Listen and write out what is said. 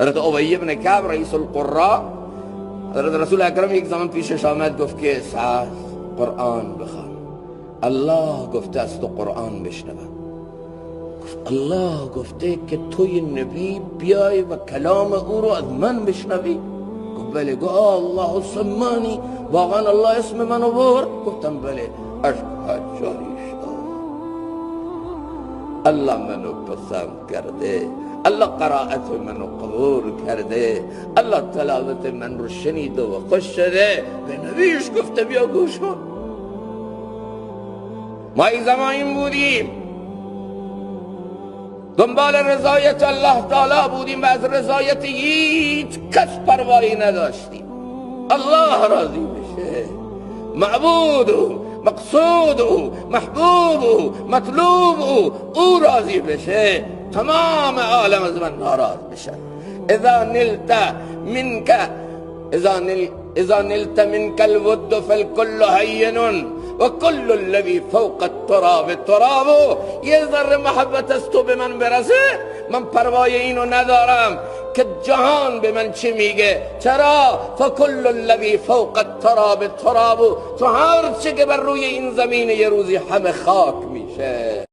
حضرت ابی بن کعب رئیس القراء، حضرت رسول اکرم یک زمان پیشش آمد گفت که سعد قرآن بخوان، الله گفته است تو قرآن بشنوم. گفت الله گفته که توی نبی بیای و کلام او رو از من بشنوی؟ گفت بله. گفت الله سمانی، واقعا الله اسم منو برد؟ گفتم بله. اشهد جاری شد، الله منو پسند کرده، الله قرائت منو قبول کرده، الله تلاوت من رو شنیده و خوش شده، به نبیش گفته بیا گوش کن. ما این زمان بودیم دنبال رضایت الله تعالی بودیم و از رضایت هیچ کس پروایی نداشتیم. الله راضی بشه، معبود او، مقصود او، محبوب او، مطلوب او راضی بشه، تمام عالم از من ناراض بشن. اذا نلت منك الود فالكل هين وكل الذي فوق التراب تراب. یه ذره محبت از تو به من برسه، من پروای اینو ندارم که جهان به من چی میگه. چرا؟ فکل الذی فوق التراب تراب. تو هر چه که بر روی این زمین یه روزی همه خاک میشه.